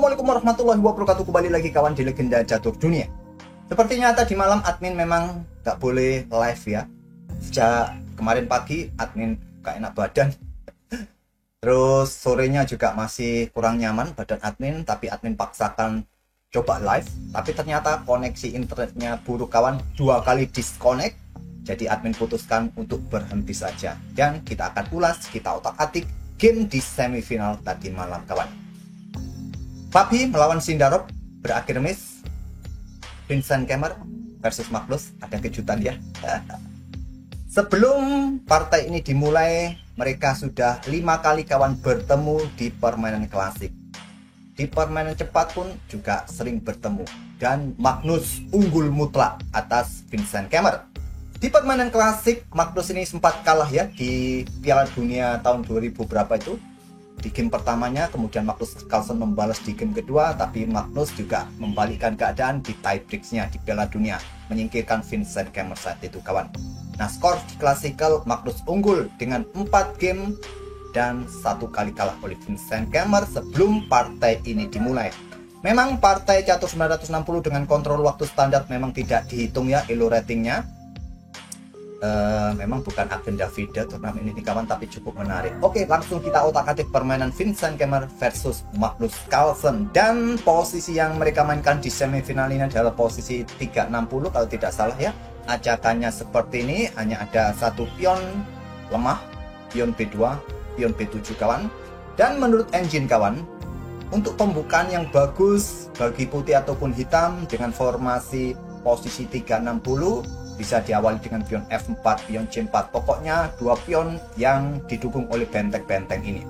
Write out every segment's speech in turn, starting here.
Assalamualaikum warahmatullahi wabarakatuh. Kembali lagi kawan di Legenda Catur Dunia. Sepertinya tadi malam admin memang gak boleh live ya. Sejak kemarin pagi admin gak enak badan. Terus sorenya juga masih kurang nyaman badan admin. Tapi admin paksakan coba live. Tapi ternyata koneksi internetnya buruk kawan. 2 kali disconnect. Jadi admin putuskan untuk berhenti saja. Dan kita akan ulas, kita otak-atik game di semifinal tadi malam kawan. Fabi melawan Sindarob berakhir miss. Vincent Kemmer versus Magnus, ada kejutan ya. Sebelum partai ini dimulai, mereka sudah 5 kali kawan bertemu di permainan klasik. Di permainan cepat pun juga sering bertemu. Dan Magnus unggul mutlak atas Vincent Kemmer. Di permainan klasik, Magnus ini sempat kalah ya di Piala Dunia tahun 2000 berapa itu. Di game pertamanya, kemudian Magnus Carlsen membalas di game kedua, tapi Magnus juga membalikkan keadaan di tiebreaks-nya di Piala Dunia, menyingkirkan Vincent Kemmer saat itu kawan. Nah, skor di Classical Magnus unggul dengan 4 game dan 1 kali kalah oleh Vincent Kemmer sebelum partai ini dimulai. Memang partai catur 960 dengan kontrol waktu standar memang tidak dihitung ya elo ratingnya. Memang bukan agenda video turnamen ini kawan, tapi cukup menarik. Oke, langsung kita otak-atik permainan Vincent Kemmer versus Magnus Carlsen. Dan posisi yang mereka mainkan di semifinal ini adalah posisi 360 kalau tidak salah ya. Acakannya seperti ini, hanya ada satu pion lemah, pion B2, pion B7 kawan. Dan menurut engine kawan, untuk pembukaan yang bagus bagi putih ataupun hitam dengan formasi posisi 360 bisa diawali dengan pion F4, pion C4. Pokoknya 2 pion yang didukung oleh benteng-benteng ini.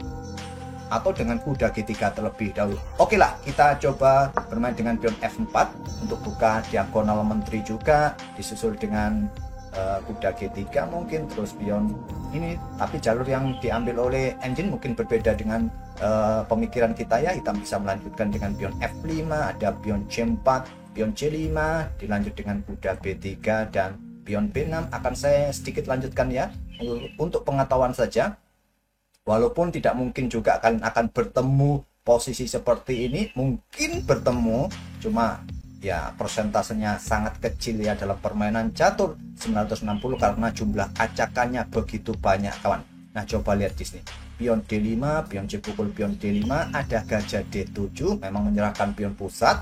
Atau dengan kuda G3 terlebih dahulu. Oke lah, kita coba bermain dengan pion F4 untuk buka diagonal menteri juga. Disusul dengan kuda G3 mungkin, terus pion ini. Tapi jalur yang diambil oleh engine mungkin berbeda dengan pemikiran kita ya. Hitam bisa melanjutkan dengan pion F5, ada pion C4, pion C5, dilanjut dengan kuda B3 dan pion B6. Akan saya sedikit lanjutkan ya untuk pengetahuan saja. Walaupun tidak mungkin juga kalian akan bertemu posisi seperti ini, mungkin bertemu, cuma ya persentasenya sangat kecil ya dalam permainan catur 960 karena jumlah acakannya begitu banyak kawan. Nah, coba lihat di sini. Pion D5, pion C pukul pion D5, ada gajah D7 memang menyerahkan pion pusat.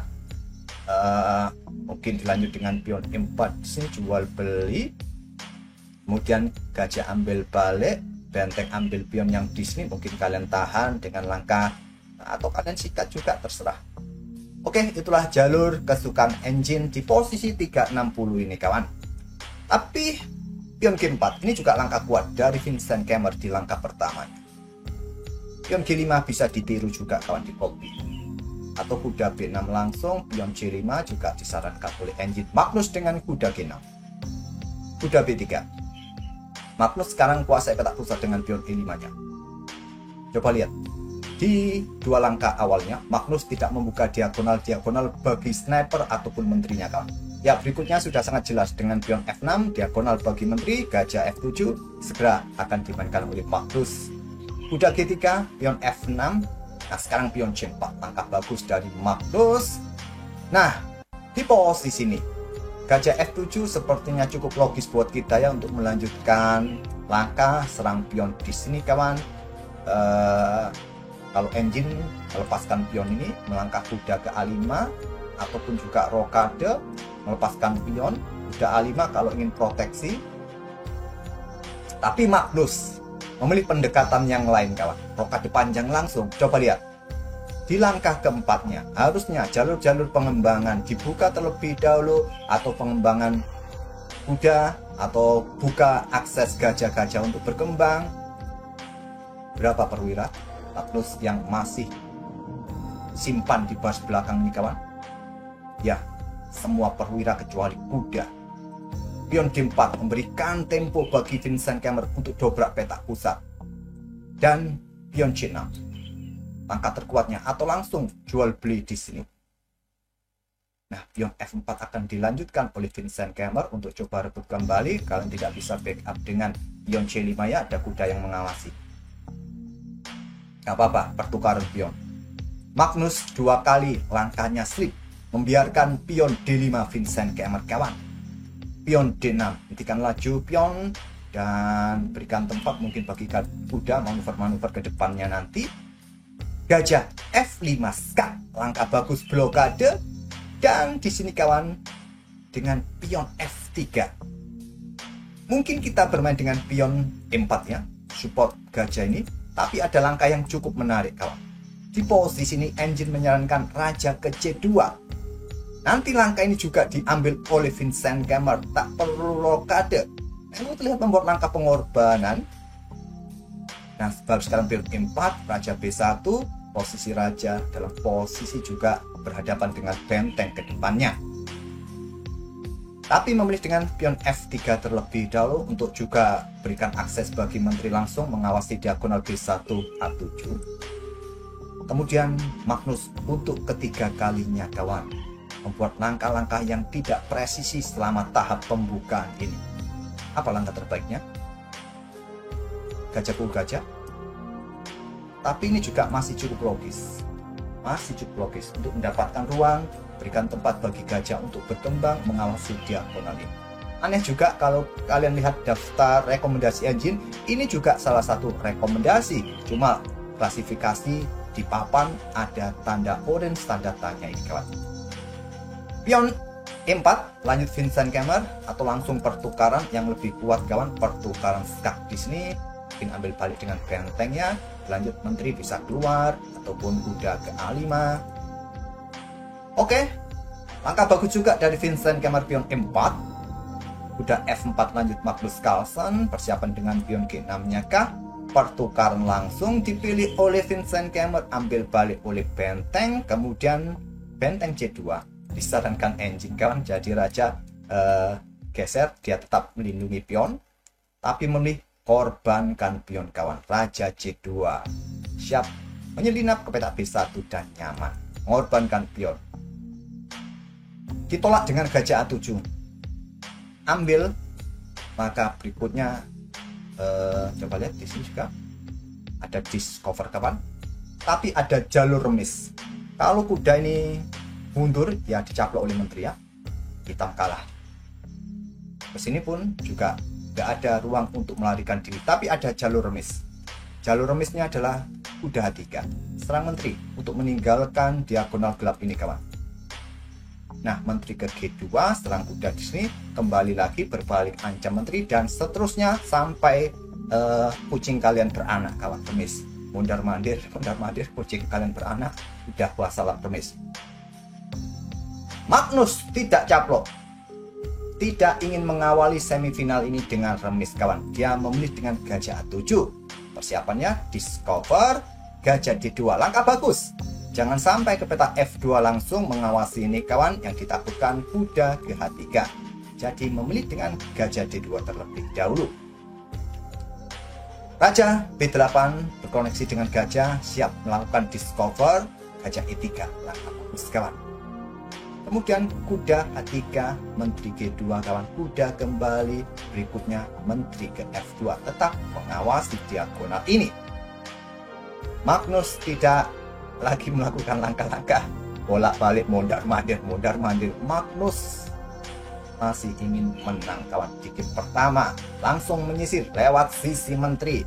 Mungkin dilanjut dengan pion E4 di sini jual beli. Kemudian gajah ambil balik, benteng ambil pion yang di sini, mungkin kalian tahan dengan langkah atau kalian sikat juga terserah. Oke, itulah jalur kesukaan engine di posisi 360 ini kawan. Tapi pion G4 ini juga langkah kuat dari Vincent Kemmer di langkah pertamanya. Pion G5 bisa ditiru juga kawan di copy. Atau kuda B6 langsung, pion C5 juga disarankan oleh engine Magnus dengan kuda G6. Kuda B3. Magnus sekarang kuasai petak pusat dengan pion E5 nya. Coba lihat. Di 2 langkah awalnya, Magnus tidak membuka diagonal-diagonal bagi sniper ataupun menterinya kawan. Ya, berikutnya sudah sangat jelas dengan pion F6, diagonal bagi menteri, gajah F7, segera akan dimainkan oleh Magnus. Kuda G3, pion F6, nah sekarang pion C4, langkah bagus dari Magnus. Nah, di posisi ini, gajah F7 sepertinya cukup logis buat kita ya untuk melanjutkan langkah serang pion di sini kawan. Kalau engine melepaskan pion ini, melangkah kuda ke A5, ataupun juga rokade, melepaskan pion, kuda A5 kalau ingin proteksi. Tapi Magnus memilih pendekatan yang lain kawan, rokade panjang langsung. Coba lihat di langkah keempatnya, harusnya jalur-jalur pengembangan dibuka terlebih dahulu, atau pengembangan kuda, atau buka akses gajah-gajah untuk berkembang. Berapa perwira Magnus yang masih simpan di baris belakang ini kawan? Ya, semua perwira kecuali kuda. Pion D4 memberikan tempo bagi Vincent Kemmer untuk dobrak petak pusat. Dan pion C6, langkah terkuatnya, atau langsung jual beli di sini. Nah, pion F4 akan dilanjutkan oleh Vincent Kemmer untuk coba rebut kembali. Kalian tidak bisa backup dengan pion C5 ya, ada kuda yang mengawasi. Gak apa-apa, pertukaran pion. Magnus 2 kali langkahnya slip, membiarkan pion D5 Vincent Kemmer kawan. Pion D6, hentikan laju pion dan berikan tempat mungkin bagi kuda manuver-manuver ke depannya nanti. Gajah F5 skak, langkah bagus blokade, dan di sini kawan dengan pion F3. Mungkin kita bermain dengan pion E4 ya, support gajah ini, tapi ada langkah yang cukup menarik kawan. Di posisi ini engine menyarankan raja ke C2. Nanti langkah ini juga diambil oleh Vincent Kemmer, tak perlu rokade. Kamu terlihat membuat langkah pengorbanan. Nah, baru sekarang pion E4, raja B1, posisi raja dalam posisi juga berhadapan dengan benteng ke depannya. Tapi memilih dengan pion F3 terlebih dahulu untuk juga berikan akses bagi menteri langsung mengawasi diagonal B1 A7. Kemudian Magnus untuk ketiga kalinya kawan, membuat langkah-langkah yang tidak presisi selama tahap pembukaan ini. Apa langkah terbaiknya? Gajah pul gajah. Tapi ini juga masih cukup logis. Masih cukup logis untuk mendapatkan ruang, berikan tempat bagi gajah untuk berkembang mengawasi diagonal ini. Aneh juga kalau kalian lihat daftar rekomendasi engine, ini juga salah satu rekomendasi. Cuma klasifikasi di papan ada tanda orange, tanda tanya ini kawan. Pion E4 lanjut Vincent Kemmer atau langsung pertukaran yang lebih kuat kawan, pertukaran skak di sini. Mungkin ambil balik dengan bentengnya, lanjut menteri bisa keluar ataupun kuda ke A5. Oke, langkah bagus juga dari Vincent Kemmer pion E4. Kuda F4 lanjut Magnus Carlsen, persiapan dengan pion G6-nya kah? Pertukaran langsung dipilih oleh Vincent Kemmer, ambil balik oleh benteng, kemudian benteng C2. Disarankan engine kawan, jadi raja geser, dia tetap melindungi pion, tapi memilih korbankan pion kawan, raja C2. Siap menyelinap ke petak B1 dan nyaman, mengorbankan pion. Ditolak dengan gajah A7. Ambil, maka berikutnya coba lihat di sini juga ada discover kawan, tapi ada jalur remis. Kalau kuda ini mundur ya dicaplok oleh menteri ya, hitam kalah. Kesini pun juga tidak ada ruang untuk melarikan diri, tapi ada jalur remis. Jalur remisnya adalah kuda H3, serang menteri untuk meninggalkan diagonal gelap ini kawan. Nah, menteri ke G2, serang kuda di sini, kembali lagi berbalik ancam menteri dan seterusnya sampai kucing kalian beranak kawan, remis. Mundar mandir, kucing kalian beranak, udah wassalam remis. Magnus tidak caplok, tidak ingin mengawali semifinal ini dengan remis kawan. Dia memilih dengan gajah A7. Persiapannya discover, gajah D2, langkah bagus. Jangan sampai ke peta F2 langsung mengawasi ini kawan, yang ditakutkan kuda ke H3. Jadi memilih dengan gajah D2 terlebih dahulu. Raja B8 berkoneksi dengan gajah, siap melakukan discover, gajah E3, langkah bagus kawan. Kemudian kuda H3, menteri G2 kawan, kuda kembali, berikutnya menteri ke F2, tetap mengawasi diagonal ini. Magnus tidak lagi melakukan langkah-langkah bolak-balik mondar-mandir. Magnus masih ingin menang kawan. Di game pertama langsung menyisir lewat sisi menteri.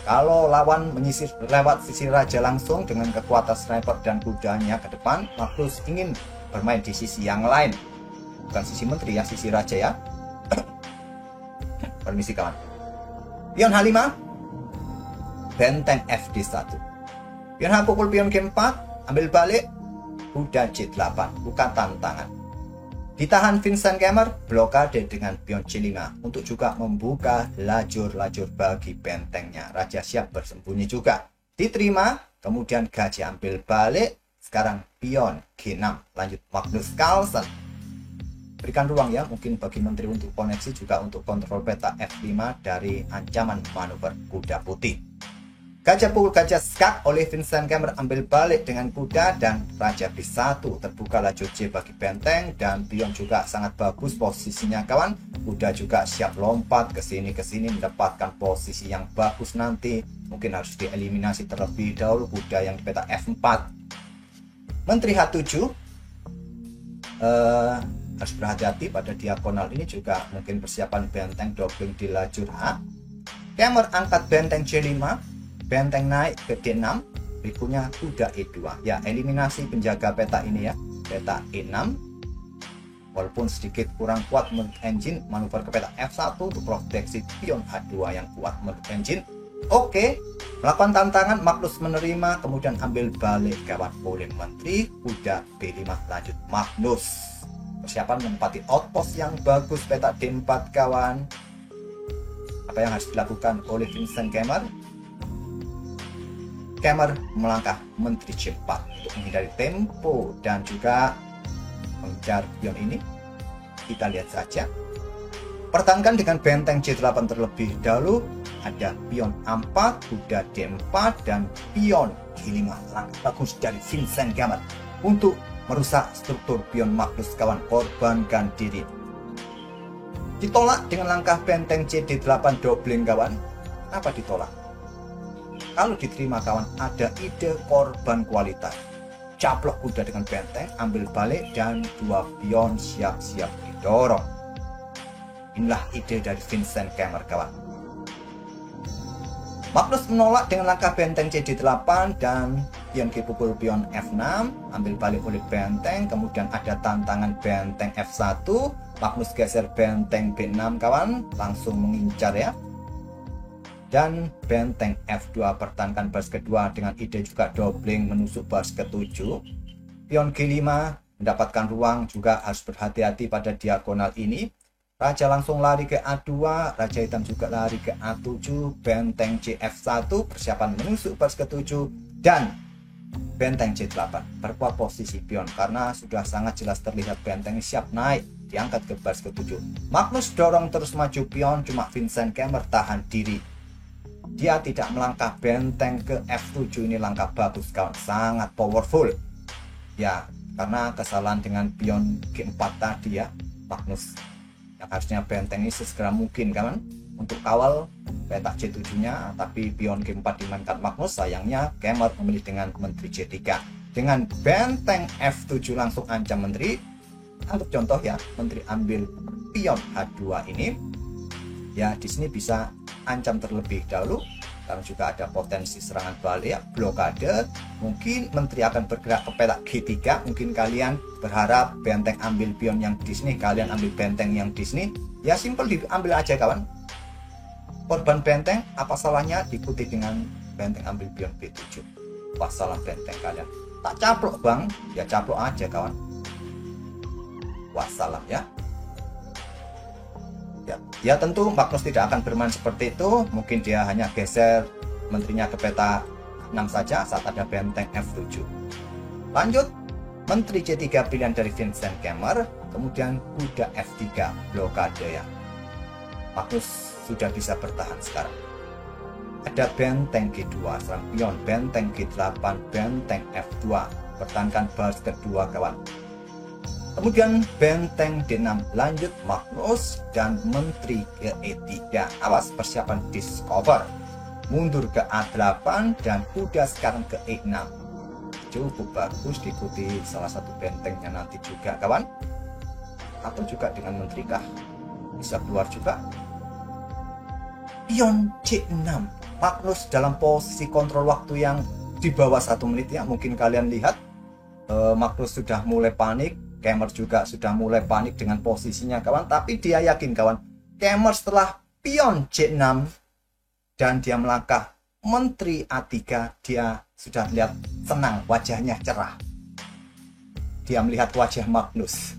Kalau lawan menyisir lewat sisi raja langsung dengan kekuatan sniper dan kudanya ke depan, Magnus ingin bermain di sisi yang lain, bukan sisi menteri ya, sisi raja ya. Permisi kawan. Pion H5, benteng FD1. Pion H pukul pion G4, ambil balik, kuda C8, bukan tantangan. Ditahan Vincent Kemmer, blokade dengan pion C5 untuk juga membuka lajur-lajur bagi bentengnya. Raja siap bersembunyi juga. Diterima, kemudian gajah ambil balik. Sekarang pion G6, lanjut Magnus Carlsen. Berikan ruang ya, mungkin bagi menteri untuk koneksi, juga untuk kontrol peta F5 dari ancaman manuver kuda putih. Gajah pukul gajah skak oleh Vincent Kemmer, ambil balik dengan kuda dan raja B1, terbuka lajur C bagi benteng dan pion juga sangat bagus posisinya kawan. Kuda juga siap lompat ke sini mendapatkan posisi yang bagus nanti. Mungkin harus dieliminasi terlebih dahulu kuda yang di peta F4. Menteri H7 harus berhati-hati pada diagonal ini, juga mungkin persiapan benteng doubling di lajur H. Kemmer angkat benteng C5, benteng naik ke D6, berikutnya kuda E2. Ya, eliminasi penjaga peta ini ya, peta E6. Walaupun sedikit kurang kuat menurut engine, manuver ke peta F1 untuk proteksi pion H2 yang kuat menurut engine. Oke, melakukan tantangan, Magnus menerima, kemudian ambil balik kawan oleh menteri, kuda B5 lanjut Magnus. Persiapan menempati outpost yang bagus peta D4 kawan. Apa yang harus dilakukan oleh Vincent Kemmer? Kemmer melangkah menteri C4 untuk menghindari tempo dan juga mengejar pion ini. Kita lihat saja. Pertahankan dengan benteng C8 terlebih dahulu. Ada pion A4, kuda D4, dan pion G5. Langkah bagus dari Vincent Kemmer untuk merusak struktur pion Magnus kawan, korbankan diri. Ditolak dengan langkah benteng CD8 doubling kawan. Kenapa ditolak? Kalau diterima kawan, ada ide korban kualitas. Caplok kuda dengan benteng, ambil balik, dan dua pion siap-siap didorong. Inilah ide dari Vincent Kemmer kawan. Magnus menolak dengan langkah benteng CD8 dan pion dipukul pion F6, ambil balik oleh benteng, kemudian ada tantangan benteng F1, Magnus geser benteng B6 kawan, langsung mengincar ya. Dan benteng F2 pertahankan baris kedua dengan ide juga doubling menusuk baris ke-7. Pion G5 mendapatkan ruang, juga harus berhati-hati pada diagonal ini. Raja langsung lari ke A2, Raja hitam juga lari ke A7, benteng CF1 persiapan menusuk baris ke-7, dan benteng C8 perkuat posisi pion karena sudah sangat jelas terlihat benteng siap naik, diangkat ke baris ke-7. Magnus dorong terus maju pion, cuma Vincent Kemmer tahan diri. Dia tidak melangkah benteng ke F7, ini langkah bagus kawan, sangat powerful. Ya, karena kesalahan dengan pion G4 tadi ya, Magnus yang harusnya benteng ini sesegera mungkin kawan untuk kawal peta C7 nya, tapi pion G4 dimainkan Magnus. Sayangnya Kemmer memilih dengan menteri C3. Dengan benteng F7 langsung ancam menteri. Untuk contoh ya, menteri ambil pion H2 ini ya, di sini bisa ancam terlebih dahulu karena juga ada potensi serangan balik ya, blokade. Mungkin menteri akan bergerak ke peta G3. Mungkin kalian berharap benteng ambil pion yang di sini, kalian ambil benteng yang di sini. Ya simple, diambil aja kawan. Korban benteng, apa salahnya diikuti dengan benteng ambil pion B7? Wassalam benteng kalian. Tak caplok bang, ya caplok aja kawan. Wassalam ya. Ya tentu Magnus tidak akan bermain seperti itu. Mungkin dia hanya geser menterinya ke peta 6 saja saat ada benteng F7. Lanjut, menteri C3 pilihan dari Vincent Kemmer, kemudian kuda F3 blokade ya. Magnus sudah bisa bertahan sekarang. Ada benteng G2 serang pion, benteng G8, benteng F2, pertahankan baris kedua kawan. Kemudian benteng D6 lanjut Magnus dan menteri ke E3. Awas, persiapan discover. Mundur ke A8 dan kuda sekarang ke E6. Cukup bagus, diikuti salah satu bentengnya nanti juga kawan. Atau juga dengan menteri kah? Bisa keluar juga. Pion C6. Magnus dalam posisi kontrol waktu yang di bawah 1 menit ya. Mungkin kalian lihat Magnus sudah mulai panik. Kemmer juga sudah mulai panik dengan posisinya kawan, tapi dia yakin kawan, Kemmer setelah pion C6 dan dia melangkah menteri A3, dia sudah lihat senang, wajahnya cerah. Dia melihat wajah Magnus.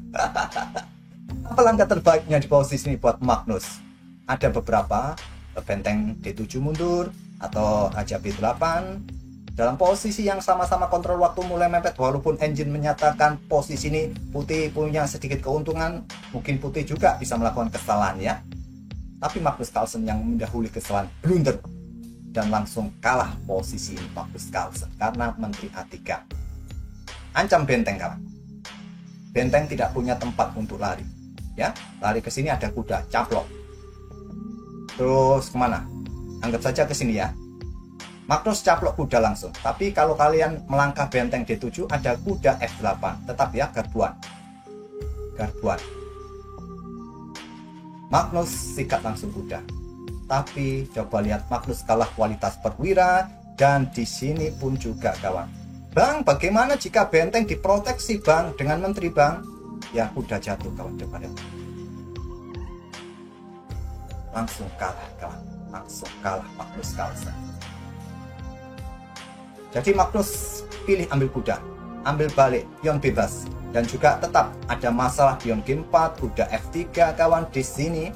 Apa langkah terbaiknya di posisi ini buat Magnus? Ada beberapa, benteng D7 mundur atau Raja B8. Dalam posisi yang sama-sama kontrol waktu mulai mepet, walaupun engine menyatakan posisi ini putih punya sedikit keuntungan, mungkin putih juga bisa melakukan kesalahan ya. Tapi Magnus Carlsen yang mendahului kesalahan, blunder, dan langsung kalah posisi Magnus Carlsen karena menteri A3. Ancam benteng kawan. Benteng tidak punya tempat untuk lari. Ya, lari ke sini ada kuda, caplok. Terus kemana? Anggap saja ke sini ya. Magnus caplok kuda langsung. Tapi kalau kalian melangkah benteng D7 ada kuda F8. Tetap ya, garbuan. Magnus sikat langsung kuda. Tapi coba lihat, Magnus kalah kualitas perwira, dan di sini pun juga kawan. Bang, bagaimana jika benteng diproteksi bang dengan menteri bang? Ya kuda jatuh kawan, coba lihat. Langsung kalah kawan, langsung kalah Magnus Carlsen. Jadi Magnus pilih ambil kuda, ambil balik, pion bebas, dan juga tetap ada masalah pion G4, kuda F3 kawan di sini.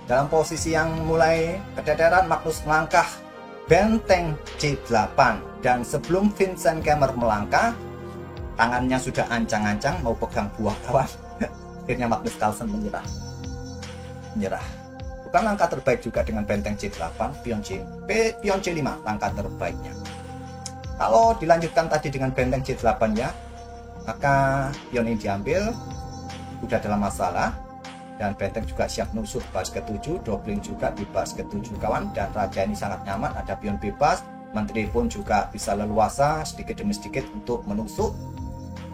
Dalam posisi yang mulai keteteran, Magnus melangkah benteng C8, dan sebelum Vincent Kemmer melangkah, tangannya sudah ancang-ancang mau pegang buah kawan. Akhirnya Magnus Carlsen menyerah. Bukan langkah terbaik juga dengan benteng C8, pion C5, langkah terbaiknya. Kalau dilanjutkan tadi dengan benteng C8 ya, maka pion ini diambil, udah dalam masalah, dan benteng juga siap nusuk baris ke-7, dobling juga di baris ke-7 kawan, dan raja ini sangat nyaman, ada pion bebas, menteri pun juga bisa leluasa sedikit demi sedikit untuk menusuk,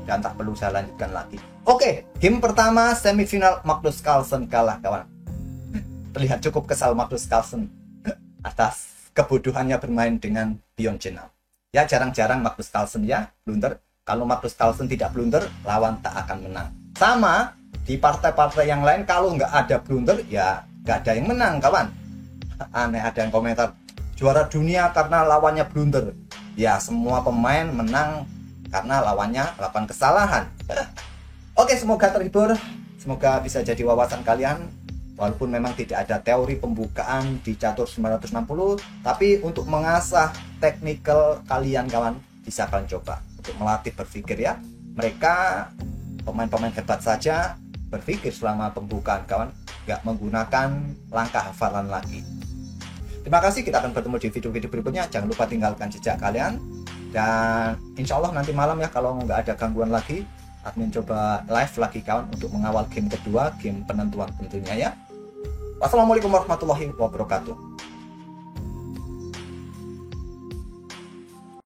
dan tak perlu saya lanjutkan lagi. Oke, game pertama semifinal Magnus Carlsen kalah kawan. Terlihat cukup kesal Magnus Carlsen atas kebodohannya bermain dengan pion C6. Ya jarang-jarang Magnus Carlsen ya blunder. Kalau Magnus Carlsen tidak blunder, lawan tak akan menang. Sama di partai-partai yang lain, kalau nggak ada blunder ya nggak ada yang menang kawan. Aneh, ada yang komentar juara dunia karena lawannya blunder. Ya semua pemain menang karena lawannya melakukan kesalahan. Oke, semoga terhibur, semoga bisa jadi wawasan kalian. Walaupun memang tidak ada teori pembukaan di catur 960, tapi untuk mengasah teknikal kalian kawan, bisa kalian coba untuk melatih berpikir ya. Mereka pemain-pemain hebat saja berpikir selama pembukaan kawan, nggak menggunakan langkah hafalan lagi. Terima kasih, kita akan bertemu di video-video berikutnya. Jangan lupa tinggalkan jejak kalian, dan insya Allah nanti malam ya, kalau nggak ada gangguan lagi, admin coba live lagi kawan untuk mengawal game kedua, game penentuan tentunya ya. Wassalamualaikum warahmatullahi wabarakatuh.